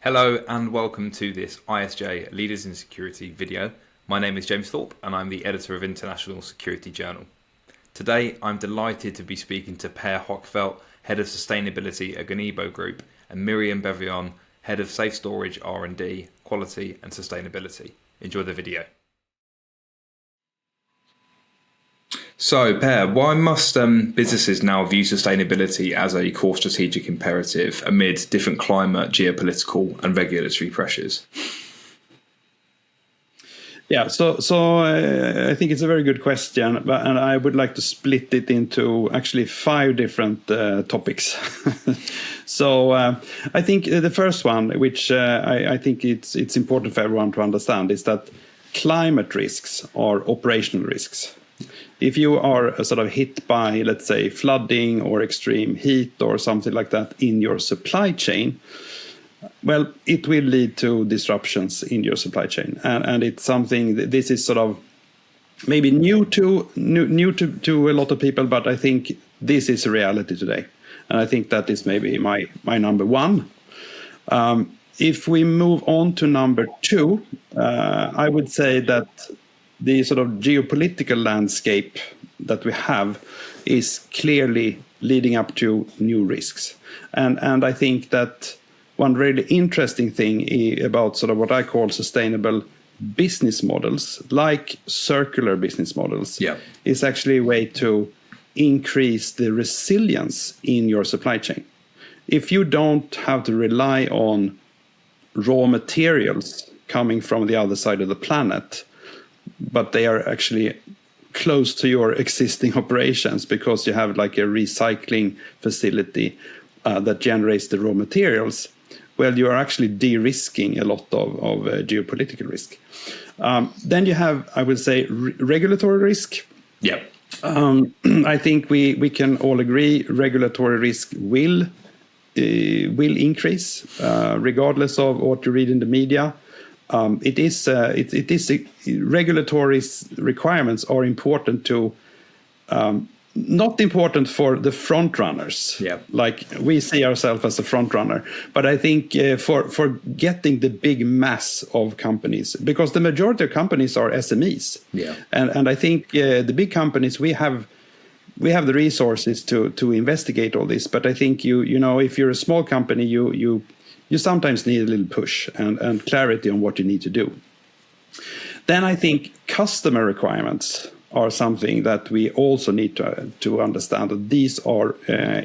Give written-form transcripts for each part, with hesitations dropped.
Hello and welcome to this ISJ Leaders in Security video. My name is James Thorpe and I'm the editor of International Security Journal. Today I'm delighted to be speaking to Per Hökfelt, Head of Sustainability at Gunnebo Group, and Myriam Bevillon, Head of Safe Storage R&D, Quality and Sustainability. Enjoy the video. So, Per, why must businesses now view sustainability as a core strategic imperative amid different climate, geopolitical and regulatory pressures? Yeah, so I think it's a very good question, and I would like to split it into actually 5 different topics. So I think the first one, which I think it's important for everyone to understand, is that climate risks are operational risks. If you are sort of hit by, let's say, flooding or extreme heat or something like that in your supply chain, well, it will lead to disruptions in your supply chain, and it's something that this is sort of maybe new to a lot of people, but I think this is a reality today, and I think that is maybe my number one. If we move on to number 2, I would say that the sort of geopolitical landscape that we have is clearly leading up to new risks, and I think that one really interesting thing about sort of what I call sustainable business models, like circular business models, is actually a way to increase the resilience in your supply chain. If you don't have to rely on raw materials coming from the other side of the planet, but they are actually close to your existing operations because you have like a recycling facility that generates the raw materials, well, you are actually de-risking a lot of geopolitical risk. Then you have, I would say, regulatory risk. Yeah. I think we can all agree regulatory risk will increase regardless of what you read in the media. Regulatory requirements are important to not important for the front runners. Yeah. Like we see ourselves as a front runner, but I think for getting the big mass of companies, because the majority of companies are SMEs. Yeah. And I think the big companies, we have the resources to investigate all this, but I think you know if you're a small company, you sometimes need a little push and clarity on what you need to do. Then I think customer requirements are something that we also need to understand that these are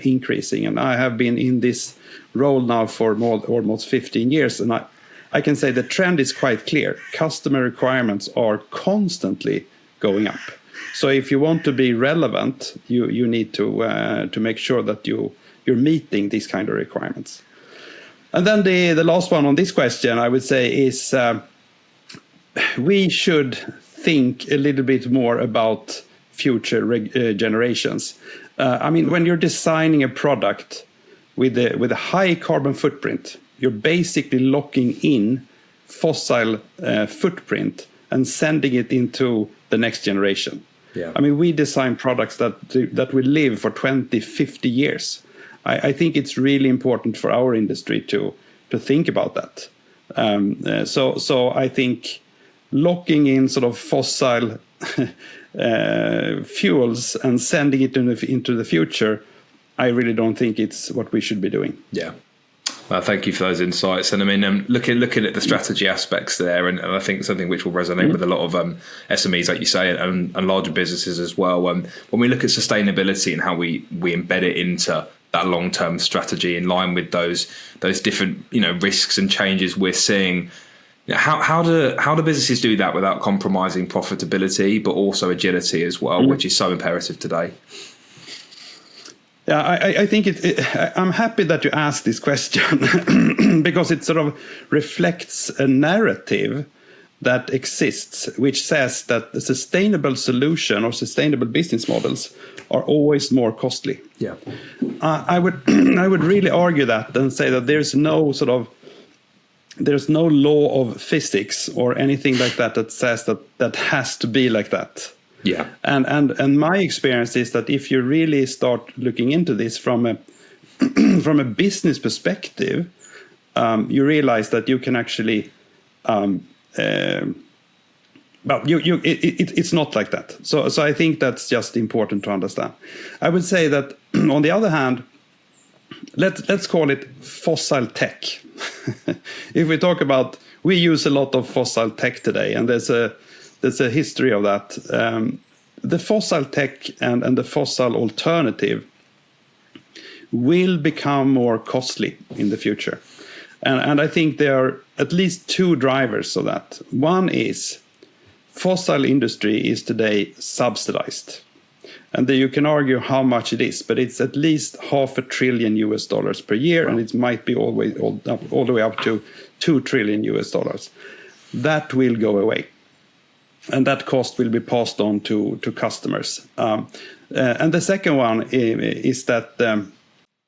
increasing. And I have been in this role now for almost 15 years, and I can say the trend is quite clear. Customer requirements are constantly going up. So if you want to be relevant, you need to make sure that you're meeting these kind of requirements. And then the last one on this question, I would say, is we should think a little bit more about future generations. I mean, when you're designing a product with a high carbon footprint, you're basically locking in fossil footprint and sending it into the next generation. Yeah. I mean, we design products that will live for 20, 50 years. I think it's really important for our industry to think about that. So I think locking in sort of fossil fuels and sending it into the future, I really don't think it's what we should be doing. Yeah. Well, thank you for those insights. And I mean, looking at the strategy aspects there, and I think something which will resonate with a lot of SMEs, like you say, and larger businesses as well. When we look at sustainability and how we embed it into that long-term strategy in line with those different risks and changes we're seeing, how do businesses do that without compromising profitability, but also agility as well, which is so imperative today? Yeah, I think I'm happy that you asked this question because it sort of reflects a narrative that exists, which says that the sustainable solution or sustainable business models are always more costly. Yeah, I would really argue that and say that there's no law of physics or anything like that says that has to be like that. Yeah. And my experience is that if you really start looking into this from a business perspective, you realize that you can actually, it's not like that. So I think that's just important to understand. I would say that on the other hand, let's call it fossil tech. If we talk about, we use a lot of fossil tech today, and there's a history of that. The fossil tech and the fossil alternative will become more costly in the future. And I think there are at least two drivers of that. One is fossil industry is today subsidized. And then you can argue how much it is, but it's at least $500 billion per year, and it might be all the way up to $2 trillion. That will go away, and that cost will be passed on to customers. And the second one is that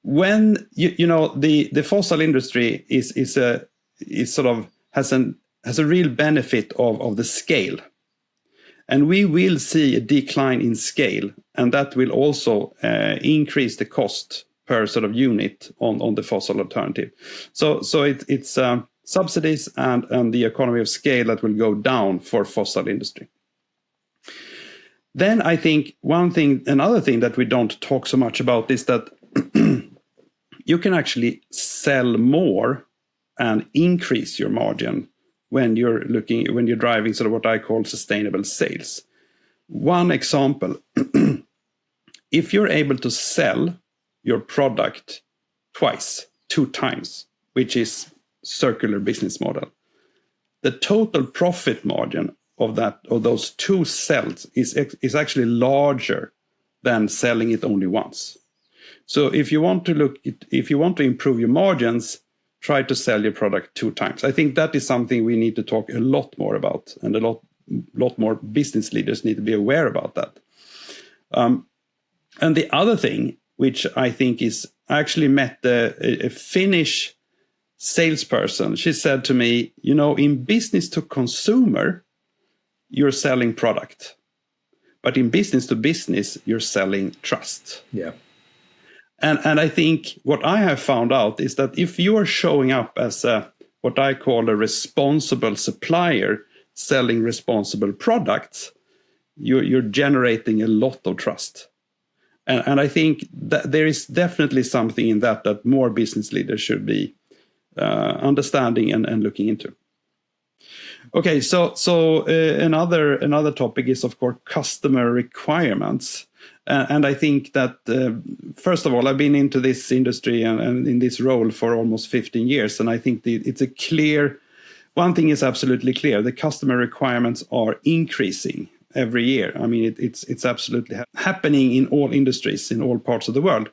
when the fossil industry is sort of has a real benefit of the scale. And we will see a decline in scale, and that will also increase the cost per sort of unit on the fossil alternative. So it's subsidies and the economy of scale that will go down for fossil industry. Then I think another thing that we don't talk so much about is that you can actually sell more and increase your margin when you're driving sort of what I call sustainable sales. One example, if you're able to sell your product two times, which is circular business model, the total profit margin of those two sales is actually larger than selling it only once. So if you want to improve your margins, try to sell your product two times. I think that is something we need to talk a lot more about, and a lot more business leaders need to be aware about that. And the other thing, which I think is, I actually met a Finnish salesperson. She said to me, in business to consumer, you're selling product, but in business to business, you're selling trust. Yeah. And I think what I have found out is that if you are showing up as what I call a responsible supplier selling responsible products, you're generating a lot of trust. And I think that there is definitely something in that more business leaders should be understanding and looking into. Okay, so another topic is, of course, customer requirements. And I think that, first of all, I've been into this industry and in this role for almost 15 years. And I think one thing is absolutely clear. The customer requirements are increasing every year. I mean, it's absolutely happening in all industries, in all parts of the world.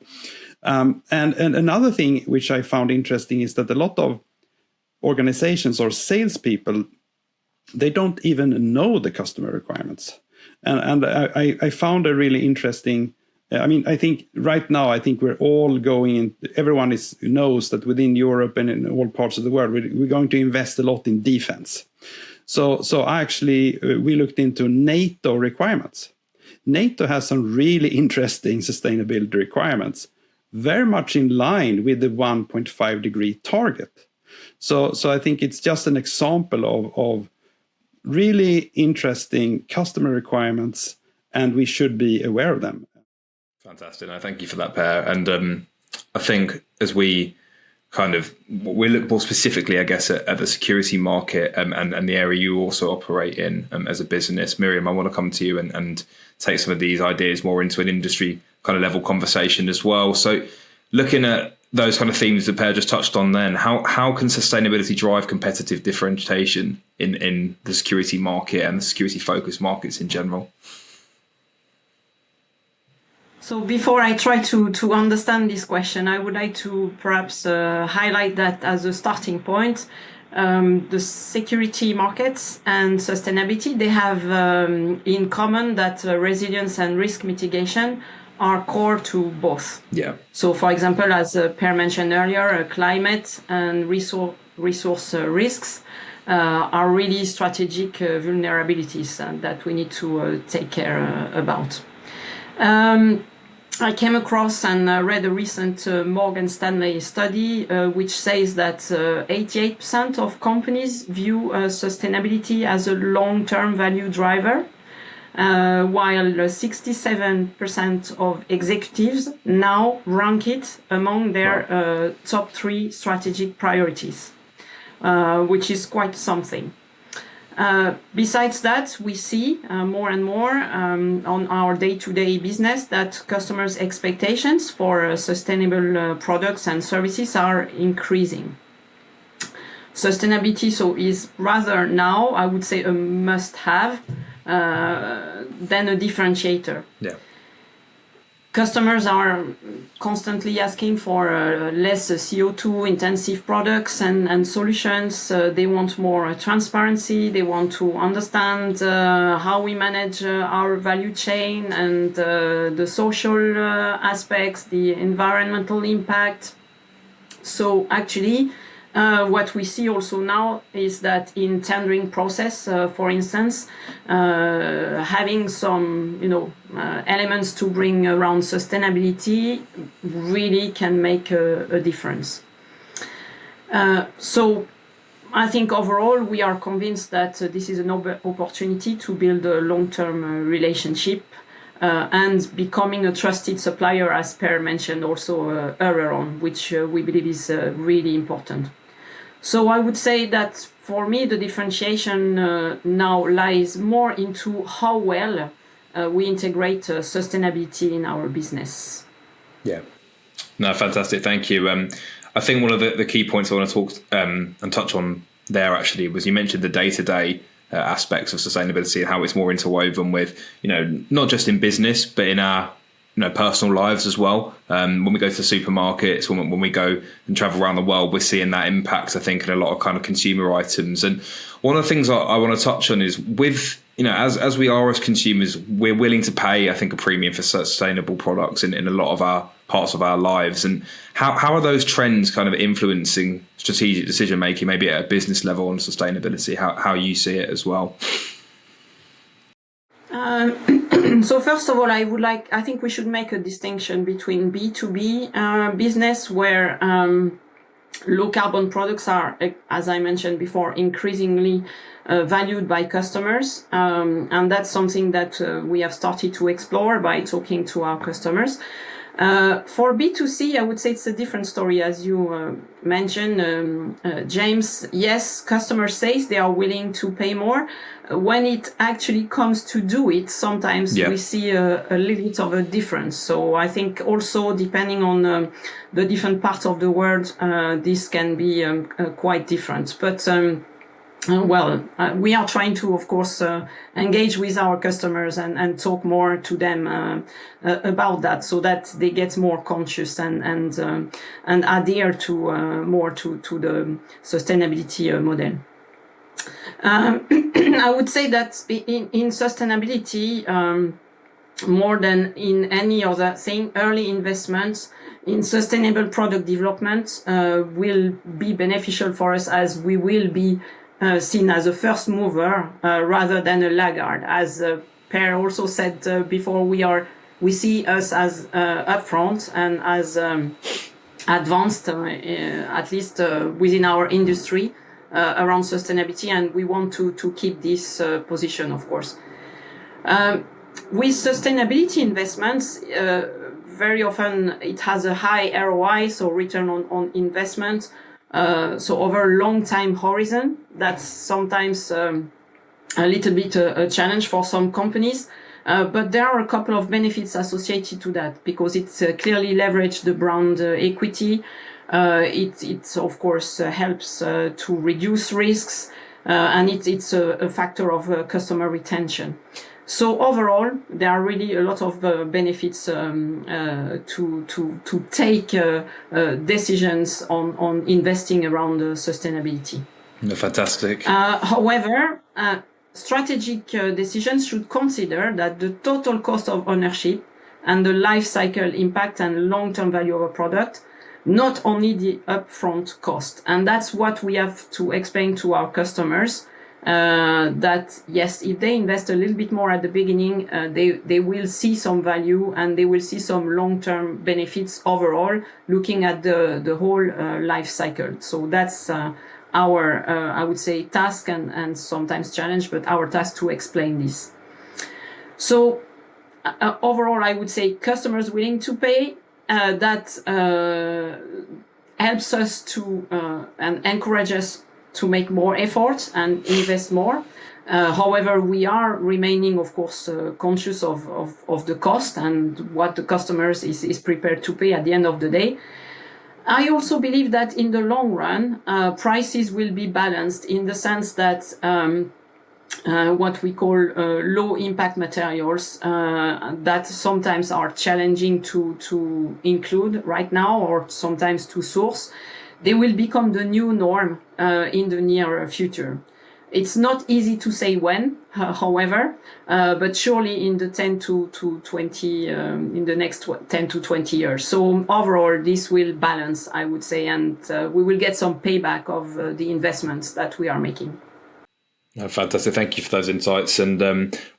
And another thing which I found interesting is that a lot of organizations or salespeople, they don't even know the customer requirements. And I found a really interesting, I think right now, we're all going in, everyone knows that within Europe and in all parts of the world, we're going to invest a lot in defense. So actually, we looked into NATO requirements. NATO has some really interesting sustainability requirements, very much in line with the 1.5 degree target. So I think it's just an example of really interesting customer requirements, and we should be aware of them. Fantastic. No, thank you for that, Per. And I think as we look more specifically, I guess, at the security market and the area you also operate in as a business, Myriam, I want to come to you and take some of these ideas more into an industry kind of level conversation as well. So looking at those kind of themes that Per just touched on then, how can sustainability drive competitive differentiation in the security market and the security focused markets in general? So before I try to understand this question, I would like to perhaps highlight that as a starting point. The security markets and sustainability, they have in common that resilience and risk mitigation are core to both. Yeah. So, for example, as Per mentioned earlier, climate and resource risks are really strategic vulnerabilities that we need to take care about. I came across and read a recent Morgan Stanley study which says that 88% of companies view sustainability as a long-term value driver, while 67% of executives now rank it among their top 3 strategic priorities, which is quite something. Besides that, we see more and more on our day-to-day business that customers' expectations for sustainable products and services are increasing. Sustainability is rather now, I would say, a must-have than a differentiator. Yeah. Customers are constantly asking for less CO2 intensive products and solutions. They want more transparency. They want to understand how we manage our value chain and the social aspects, the environmental impact. So actually, what we see also now is that in tendering process, for instance, having some, elements to bring around sustainability really can make a difference. So I think overall we are convinced that this is an opportunity to build a long-term relationship and becoming a trusted supplier, as Per mentioned also earlier on, which we believe is really important. So I would say that for me, the differentiation now lies more into how well we integrate sustainability in our business. Yeah. No, fantastic. Thank you. I think one of the key points I want to talk and touch on there actually was you mentioned the day-to-day aspects of sustainability and how it's more interwoven with, not just in business, but in our personal lives as well. When we go to supermarkets, when we go and travel around the world, we're seeing that impact, I think, in a lot of kind of consumer items. And one of the things I want to touch on is with, as we are as consumers, we're willing to pay, I think, a premium for sustainable products in a lot of our parts of our lives. And how are those trends kind of influencing strategic decision making, maybe at a business level on sustainability, how you see it as well? So first of all, I think we should make a distinction between B2B business, where low carbon products are, as I mentioned before, increasingly valued by customers. And that's something that we have started to explore by talking to our customers. For B2C, I would say it's a different story, as you mentioned, James. Yes, customers say they are willing to pay more. When it actually comes to do it, sometimes we see a little bit of a difference. So I think also depending on the different parts of the world, this can be quite different. But we are trying to, of course, engage with our customers and talk more to them about that, so that they get more conscious and adhere to more to the sustainability model. I would say that in sustainability, more than in any other thing, early investments in sustainable product development will be beneficial for us, as we will be seen as a first mover rather than a laggard. As Per also said before, we see us as upfront and as advanced, at least within our industry, around sustainability, and we want to keep this position, of course. With sustainability investments, very often it has a high ROI, so return on investment. So over a long time horizon, that's sometimes a little bit a challenge for some companies. But there are a couple of benefits associated to that, because it's clearly leverage the brand equity. It of course helps to reduce risks, and it's a factor of customer retention. So overall, there are really a lot of benefits to take decisions on investing around sustainability. Fantastic. However, strategic decisions should consider that the total cost of ownership and the life cycle impact and long-term value of a product, not only the upfront cost. And that's what we have to explain to our customers. that yes, if they invest a little bit more at the beginning, they will see some value and they will see some long-term benefits overall, looking at the whole life cycle. So that's our, I would say, task and sometimes challenge, but our task to explain this. So overall, I would say customers willing to pay, that helps us to and encourage us to make more effort and invest more. However, we are remaining, of course, conscious of the cost and what the customers is prepared to pay at the end of the day. I also believe that in the long run, prices will be balanced in the sense that what we call low impact materials that sometimes are challenging to include right now or sometimes to source, they will become the new norm in the near future. It's not easy to say when, however, but surely in the 10 to 20, in the next 10 to 20 years. So overall, this will balance, I would say, and we will get some payback of the investments that we are making. Oh, fantastic. Thank you for those insights. And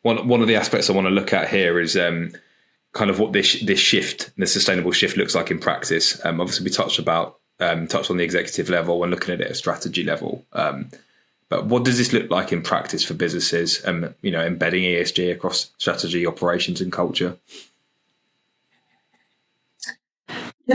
one of the aspects I want to look at here is kind of what this shift, this sustainable shift looks like in practice. Obviously, we touched on the executive level and looking at it at a strategy level. But what does this look like in practice for businesses, embedding ESG across strategy, operations and culture?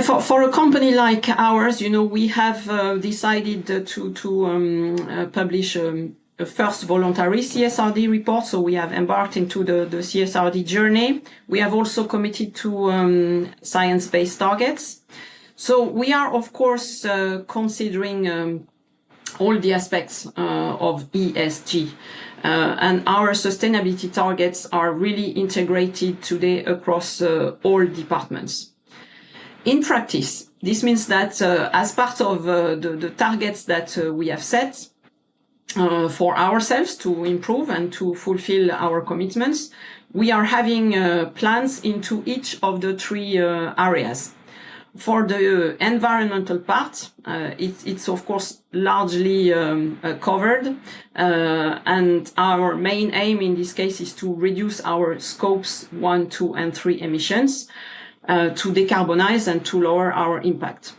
For a company like ours, we have decided to publish a first voluntary CSRD report. So we have embarked into the CSRD journey. We have also committed to science-based targets. So we are, of course, considering all the aspects of ESG. And our sustainability targets are really integrated today across all departments. In practice, this means that as part of the targets that we have set for ourselves to improve and to fulfill our commitments, we are having plans into each of the three areas. For the environmental part, it's of course largely covered, and our main aim in this case is to reduce our scopes 1, 2, and 3 emissions, to decarbonize and to lower our impact.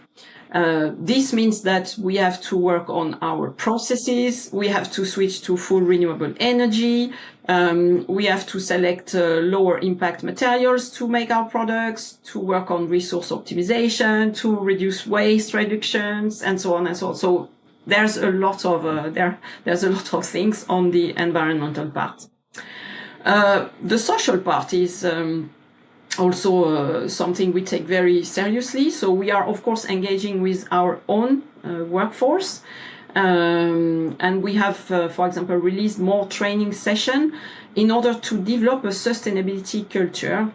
This means that we have to work on our processes, we have to switch to full renewable energy, we have to select lower impact materials to make our products, to work on resource optimization, to reduce waste reductions, and so on and so on. So there's a lot of things on the environmental part. The social part is also something we take very seriously. So we are, of course, engaging with our own workforce. And we have, for example, released more training sessions in order to develop a sustainability culture,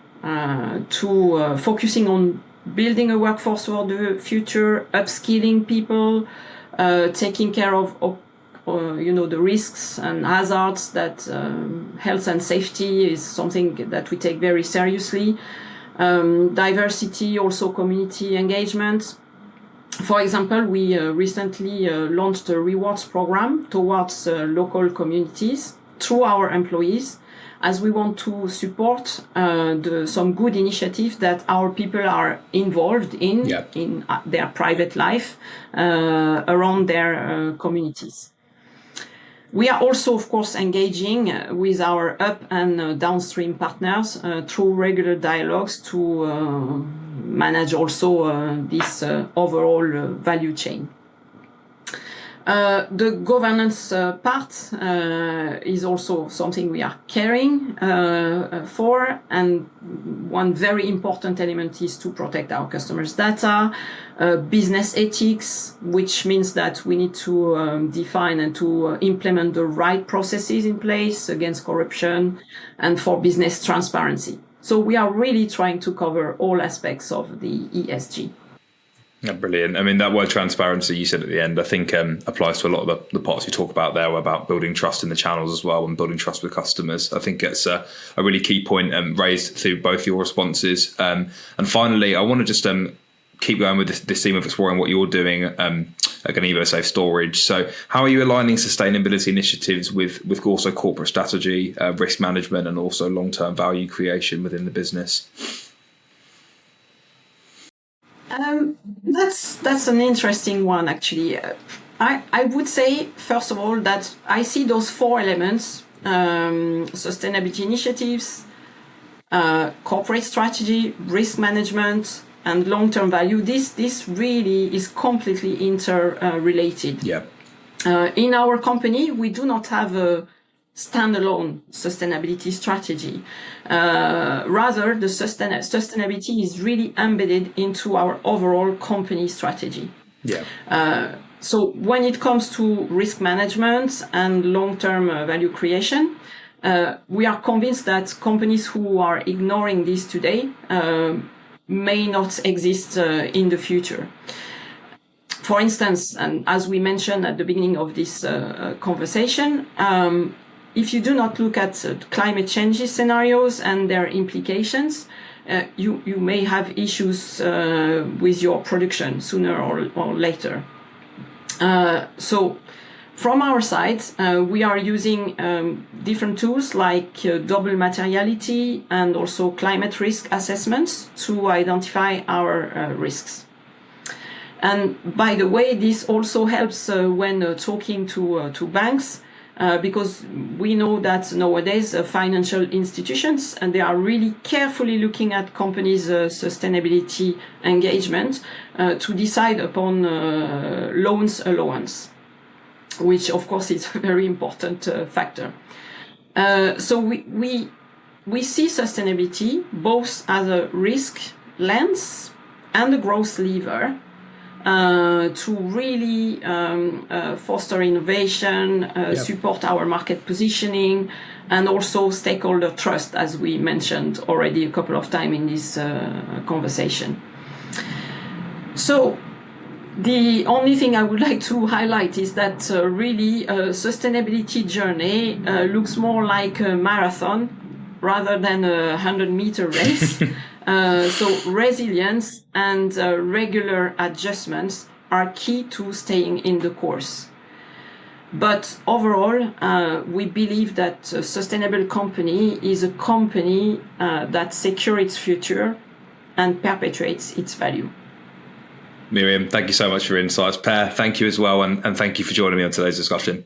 to focusing on building a workforce for the future, upskilling people, taking care of the risks and hazards that health and safety is something that we take very seriously. Diversity, also community engagement. For example, we recently launched a rewards program towards local communities through our employees, as we want to support some good initiatives that our people are involved in their private life around their communities. We are also, of course, engaging with our up and downstream partners through regular dialogues to manage also this overall value chain. The governance part is also something we are caring for, and one very important element is to protect our customers' data, business ethics, which means that we need to define and to implement the right processes in place against corruption and for business transparency. So we are really trying to cover all aspects of the ESG. Yeah, brilliant. I mean, that word transparency you said at the end, I think applies to a lot of the parts you talk about there, about building trust in the channels as well and building trust with customers. I think it's a really key point raised through both your responses. And finally, I want to just keep going with this theme of exploring what you're doing at Gunnebo Safe Storage. So how are you aligning sustainability initiatives with also corporate strategy, risk management, and also long-term value creation within the business? That's an interesting one, actually. I would say, first of all, that I see those four elements, sustainability initiatives, corporate strategy, risk management, and long-term value. This really is completely interrelated. Yeah. In our company, we do not have a standalone sustainability strategy. Rather, the sustainability is really embedded into our overall company strategy. Yeah. So when it comes to risk management and long-term value creation, we are convinced that companies who are ignoring this today may not exist in the future. For instance, and as we mentioned at the beginning of this conversation, if you do not look at climate change scenarios and their implications, you may have issues with your production sooner or later. So from our side, we are using different tools like double materiality and also climate risk assessments to identify our risks. And by the way, this also helps when talking to banks, because we know that nowadays financial institutions, and they are really carefully looking at companies' sustainability engagement to decide upon loans allowance, which of course is a very important factor. So we see sustainability both as a risk lens and a growth lever to really foster innovation, support our market positioning, and also stakeholder trust, as we mentioned already a couple of times in this conversation. So the only thing I would like to highlight is that really a sustainability journey looks more like a marathon rather than a 100-meter race. So resilience and regular adjustments are key to staying in the course. But overall, we believe that a sustainable company is a company that secures its future and perpetuates its value. Myriam, thank you so much for your insights. Per, thank you as well, and thank you for joining me on today's discussion.